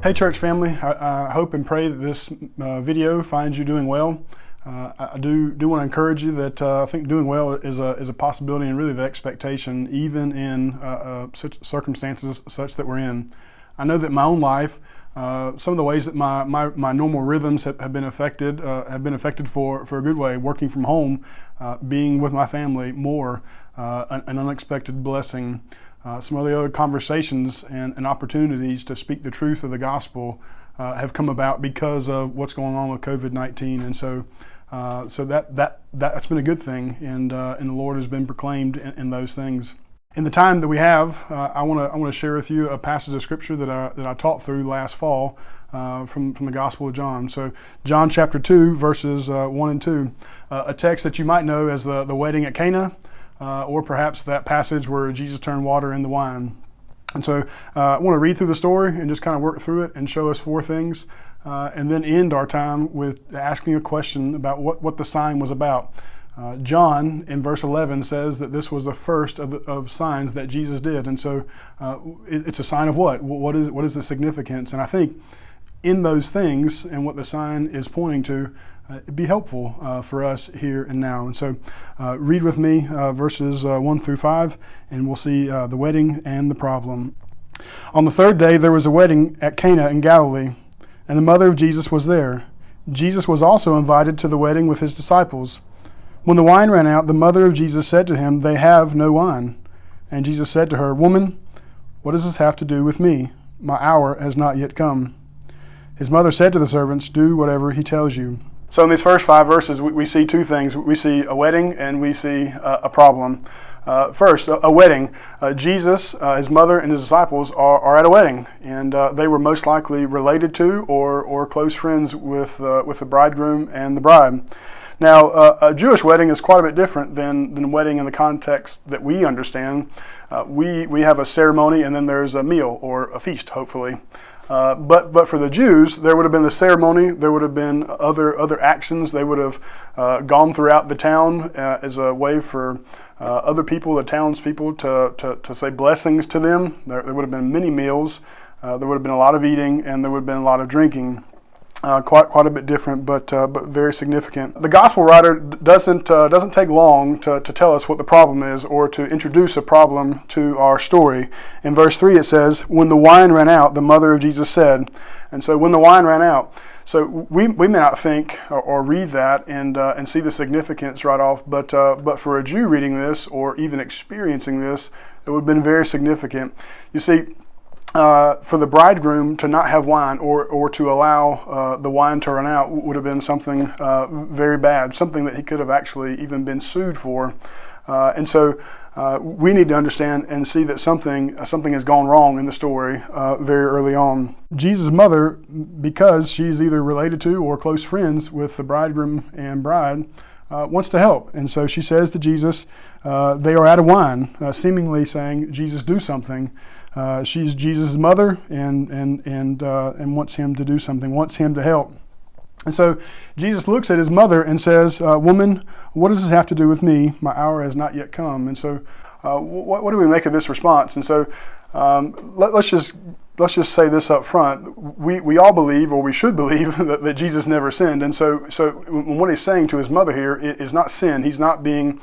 Hey church family, I hope and pray that this video finds you doing well. I do want to encourage you that I think doing well is a possibility and really the expectation even in such circumstances such that we're in. I know that in my own life, some of the ways that my normal rhythms have been affected for a good way. Working from home, being with my family more, an unexpected blessing. Some of the other conversations and opportunities to speak the truth of the gospel have come about because of what's going on with COVID-19, and so that's been a good thing, and the Lord has been proclaimed in those things. In the time that we have, I want to share with you a passage of scripture that I taught through last fall from the Gospel of John. So John chapter 2, verses 1 and 2, a text that you might know as the wedding at Cana. Or perhaps that passage where Jesus turned water into wine. And so I want to read through the story and just kind of work through it and show us four things, and then end our time with asking a question about what the sign was about. John in verse 11 says that this was the first of signs that Jesus did. And so it's a sign of what? What is the significance? And I think in those things and what the sign is pointing to, it'd be helpful for us here and now. And so read with me verses 1 through 5, and we'll see the wedding and the problem. On the third day, there was a wedding at Cana in Galilee, and the mother of Jesus was there. Jesus was also invited to the wedding with his disciples. When the wine ran out, the mother of Jesus said to him, "They have no wine." And Jesus said to her, "Woman, what does this have to do with me? My hour has not yet come." His mother said to the servants, "Do whatever he tells you." So in these first 5 verses, we see two things. We see a wedding and we see a problem. First, a wedding. Jesus, his mother, and his disciples are at a wedding, and they were most likely related to or close friends with the bridegroom and the bride. Now, a Jewish wedding is quite a bit different than a wedding in the context that we understand. We have a ceremony and then there's a meal or a feast, hopefully. But for the Jews, there would have been the ceremony. There would have been other actions. They would have gone throughout the town as a way for other people, the townspeople, to say blessings to them. There would have been many meals. There would have been a lot of eating, and there would have been a lot of drinking. Quite a bit different, but very significant. The gospel writer doesn't take long to tell us what the problem is or to introduce a problem to our story. In verse 3 it says, "When the wine ran out, the mother of Jesus said." And so when the wine ran out, so we may not think or read that and see the significance right off, but for a Jew reading this or even experiencing this, it would have been very significant. You see, for the bridegroom to not have wine or to allow the wine to run out would have been something very bad, something that he could have actually even been sued for. And so we need to understand and see that something has gone wrong in the story very early on. Jesus' mother, because she's either related to or close friends with the bridegroom and bride, wants to help. And so she says to Jesus, they are out of wine, seemingly saying, "Jesus, do something." She's Jesus' mother and wants him to do something, wants him to help. And so Jesus looks at his mother and says, "Woman, what does this have to do with me? My hour has not yet come." And so what do we make of this response? And so let's just say this up front. We all believe, or we should believe, that Jesus never sinned. And so what he's saying to his mother here is not sin. He's not being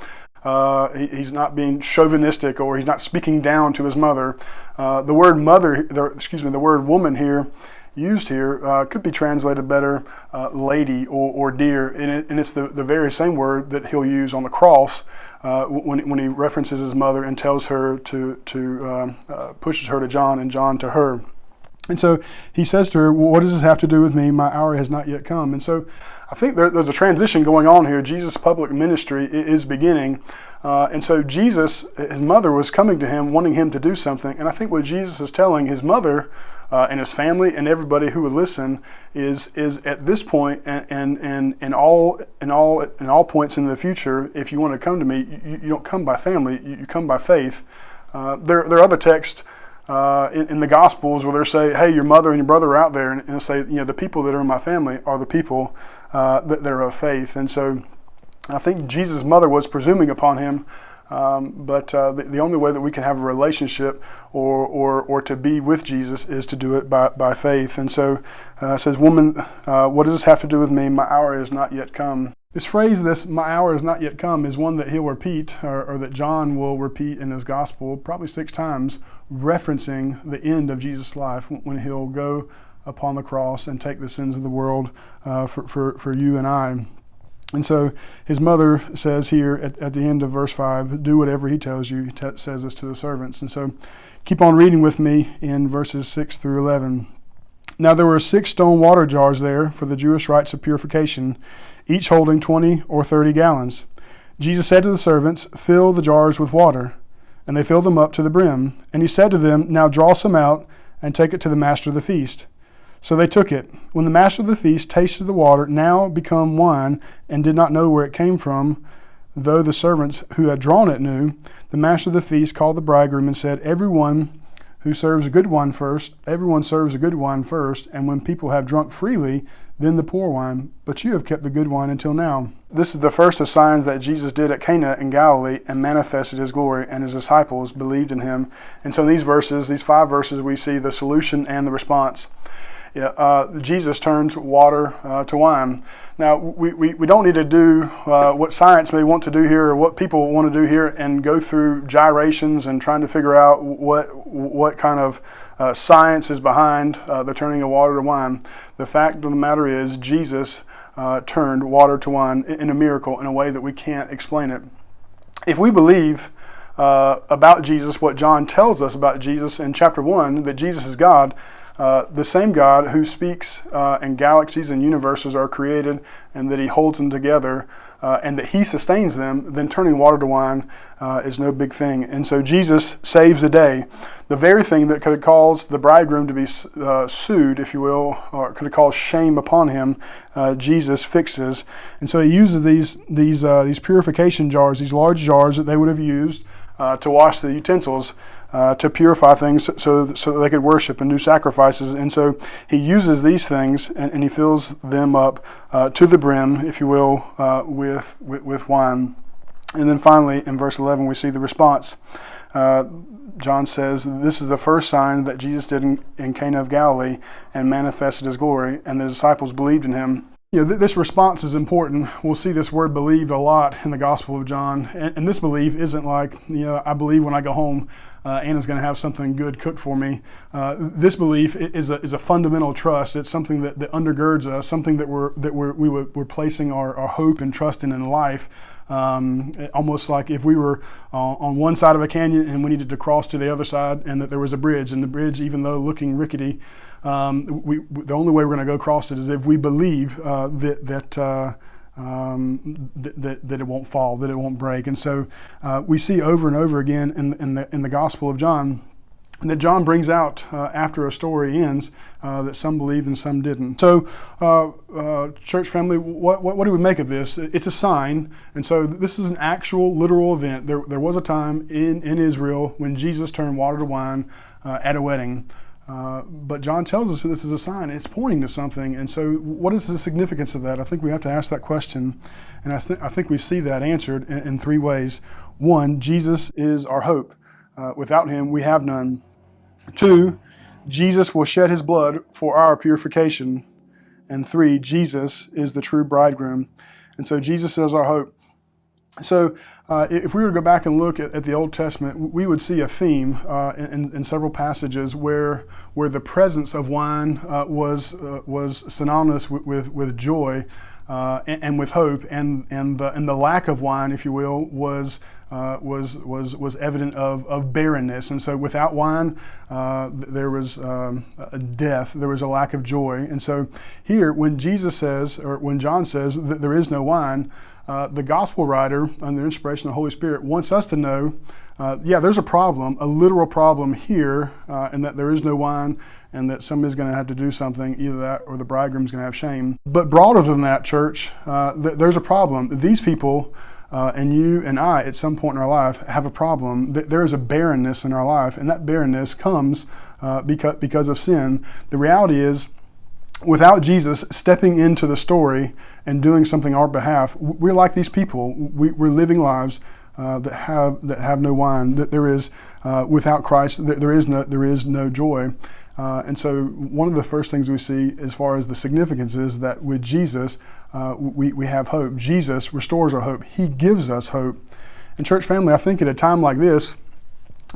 chauvinistic, or he's not speaking down to his mother. The word the word woman here, used here, could be translated better, lady or dear, and it's the very same word that he'll use on the cross when he references his mother and tells her to pushes her to John and John to her. And so he says to her, "Well, what does this have to do with me? My hour has not yet come." And so I think there's a transition going on here. Jesus' public ministry is beginning. And so Jesus, his mother, was coming to him, wanting him to do something. And I think what Jesus is telling his mother and his family and everybody who would listen is at this point and all points in the future, if you want to come to me, you don't come by family, you come by faith. There are other texts in the Gospels where they say, "Hey, your mother and your brother are out there," and they'll say, the people that are in my family are the people that are of faith. And so I think Jesus' mother was presuming upon him But the only way that we can have a relationship or to be with Jesus is to do it by faith. And so it says, woman, what does this have to do with me? My hour is not yet come. This phrase, my hour is not yet come, is one that he'll repeat, or that John will repeat in his gospel probably 6 times, referencing the end of Jesus' life when he'll go upon the cross and take the sins of the world for you and I. And so his mother says here at the end of verse 5, do whatever he tells you. He says this to the servants. And so keep on reading with me in verses 6 through 11. Now there were 6 stone water jars there for the Jewish rites of purification, each holding 20 or 30 gallons. Jesus said to the servants, fill the jars with water. And they filled them up to the brim. And he said to them, now draw some out and take it to the master of the feast. So they took it. When the master of the feast tasted the water, now become wine, and did not know where it came from, though the servants who had drawn it knew, the master of the feast called the bridegroom and said, everyone serves a good wine first, and when people have drunk freely, then the poor wine, but you have kept the good wine until now. This is the first of signs that Jesus did at Cana in Galilee and manifested his glory, and his disciples believed in him. And so in these 5 verses, we see the solution and the response. Jesus turns water to wine. Now, we don't need to do what science may want to do here, or what people want to do here, and go through gyrations and trying to figure out what kind of science is behind the turning of water to wine. The fact of the matter is, Jesus turned water to wine in a miracle, in a way that we can't explain it. If we believe about Jesus what John tells us about Jesus in chapter 1, that Jesus is God, the same God who speaks and galaxies and universes are created, and that he holds them together, and that he sustains them, then turning water to wine is no big thing. And so Jesus saves the day. The very thing that could have caused the bridegroom to be sued, if you will, or could have caused shame upon him, Jesus fixes. And so he uses these purification jars, these large jars that they would have used to wash the utensils, to purify things so that they could worship and do sacrifices. And so he uses these things and he fills them up to the brim, if you will, with wine. And then finally, in verse 11, we see the response. John says, this is the first sign that Jesus did in Cana of Galilee and manifested his glory, and the disciples believed in him. This response is important. We'll see this word believed a lot in the Gospel of John. And this belief isn't like, I believe when I go home, Anna's going to have something good cooked for me. This belief is a fundamental trust. It's something that undergirds us, something that we're placing our hope and trust in life. Almost like if we were on one side of a canyon and we needed to cross to the other side, and that there was a bridge, and the bridge, even though looking rickety, the only way we're going to go across it is if we believe that it won't fall, that it won't break. And so we see over and over again in the Gospel of John that John brings out after a story ends that some believed and some didn't. So church family, what do we make of this? It's a sign. And so this is an actual literal event. There was a time in Israel when Jesus turned water to wine at a wedding. But John tells us that this is a sign. It's pointing to something. And so what is the significance of that? I think we have to ask that question. And I think we see that answered in 3 ways. 1, Jesus is our hope. Without him, we have none. 2, Jesus will shed his blood for our purification. And 3, Jesus is the true bridegroom. And so Jesus is our hope. So if we were to go back and look at the Old Testament, we would see a theme in several passages where the presence of wine was synonymous with joy and with hope, and the lack of wine, if you will, was evident of barrenness. And so without wine, there was a death. There was a lack of joy. And so here, when Jesus says, or when John says that there is no wine, the gospel writer, under inspiration of the Holy Spirit, wants us to know, there's a problem, a literal problem here, and that there is no wine, and that somebody's going to have to do something, either that or the bridegroom's going to have shame. But broader than that, church, there's a problem. These people, and you and I, at some point in our life, have a problem. There is a barrenness in our life, and that barrenness comes because of sin. The reality is, without Jesus stepping into the story and doing something on our behalf, we're like these people. We're living lives that have no wine. That there is without Christ, there is no joy. And so one of the first things we see as far as the significance is that with Jesus, we have hope. Jesus restores our hope. He gives us hope. And church family, I think at a time like this,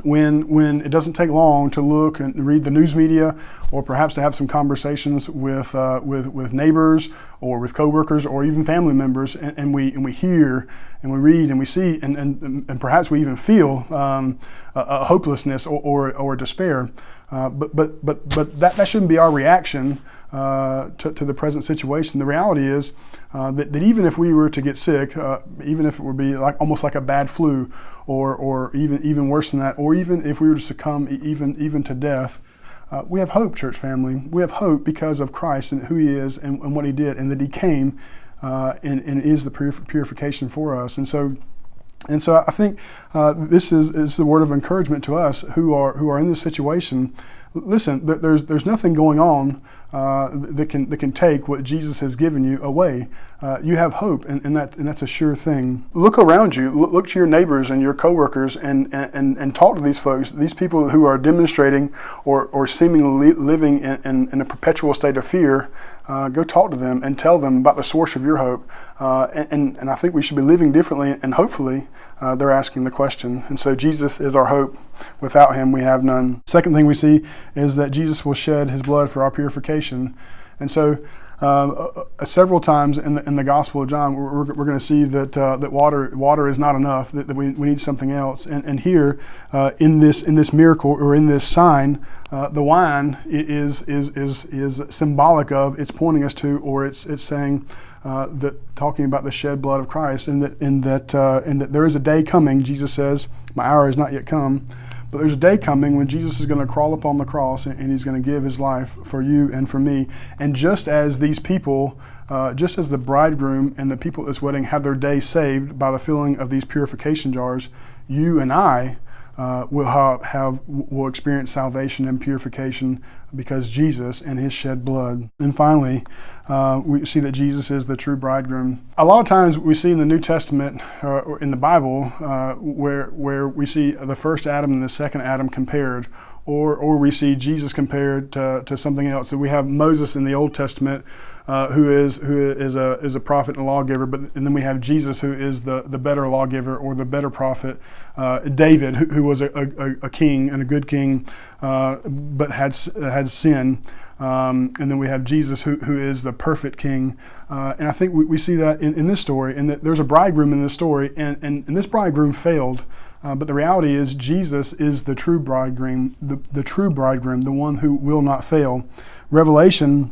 when it doesn't take long to look and read the news media, or perhaps to have some conversations with neighbors or with coworkers or even family members, and we hear and we read and we see and perhaps we even feel a hopelessness or despair. But that shouldn't be our reaction to the present situation. The reality is that even if we were to get sick, even if it would be almost like a bad flu, or even worse than that, or even if we were to succumb even to death, we have hope, church family. We have hope because of Christ and who He is and what He did, and that He came and is the purification for us. And so I think this is the word of encouragement to us who are in this situation. Listen, there's nothing going on that can take what Jesus has given you away. You have hope, and that's a sure thing. Look around you. Look to your neighbors and your coworkers, and talk to these folks. These people who are demonstrating or seemingly living in a perpetual state of fear. Go talk to them and tell them about the source of your hope. And I think we should be living differently, and hopefully they're asking the question. And so Jesus is our hope. Without Him, we have none. Second thing we see is that Jesus will shed His blood for our purification. And so several times in the Gospel of John, we're going to see that water is not enough, that we need something else. And here in this miracle, or in this sign, the wine is symbolic of, it's pointing us to, or it's saying that, talking about the shed blood of Christ, and that there is a day coming. Jesus says, "My hour has not yet come." But there's a day coming when Jesus is going to crawl upon the cross, and He's going to give His life for you and for me. And just as these people, just as the bridegroom and the people at this wedding have their day saved by the filling of these purification jars, you and I will experience salvation and purification because Jesus and His shed blood. And finally, we see that Jesus is the true bridegroom. A lot of times we see in the New Testament, or in the Bible, where we see the first Adam and the second Adam compared, or we see Jesus compared to something else. So we have Moses in the Old Testament, who is a prophet and lawgiver, and then we have Jesus, who is the better lawgiver or the better prophet. David, who was a king and a good king, but had sin. And then we have Jesus, who is the perfect king. And I think we see that in this story, and that there's a bridegroom in this story, and this bridegroom failed. But the reality is Jesus is the true bridegroom, the one who will not fail. Revelation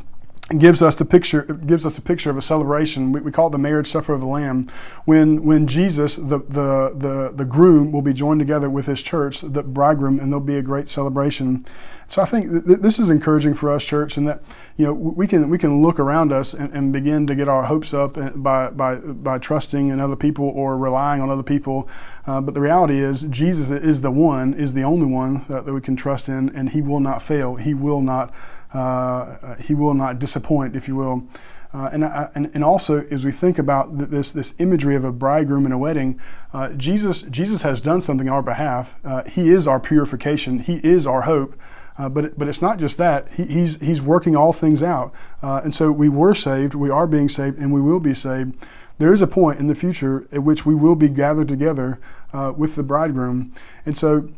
gives us a picture of a celebration. We call it the marriage supper of the Lamb, when Jesus, the groom, will be joined together with His church, the bridegroom, and there'll be a great celebration. So I think this is encouraging for us, church, and that we can look around us and begin to get our hopes up by trusting in other people or relying on other people. But the reality is Jesus is the only one that we can trust in, and He will not fail. He will not disappoint, if you will. And also, as we think about this imagery of a bridegroom in a wedding, Jesus has done something on our behalf. He is our purification. He is our hope. But it's not just that. He's working all things out. And so we were saved, we are being saved, and we will be saved. There is a point in the future at which we will be gathered together with the bridegroom. And so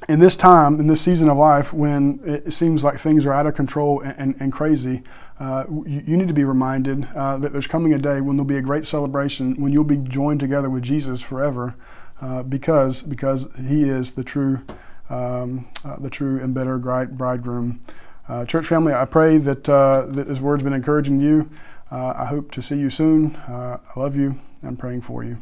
in this time, in this season of life, when it seems like things are out of control and crazy, you need to be reminded that there's coming a day when there'll be a great celebration, when you'll be joined together with Jesus forever, because He is the true and better bridegroom. Church family, I pray that this word's been encouraging you. I hope to see you soon. I love you. I'm praying for you.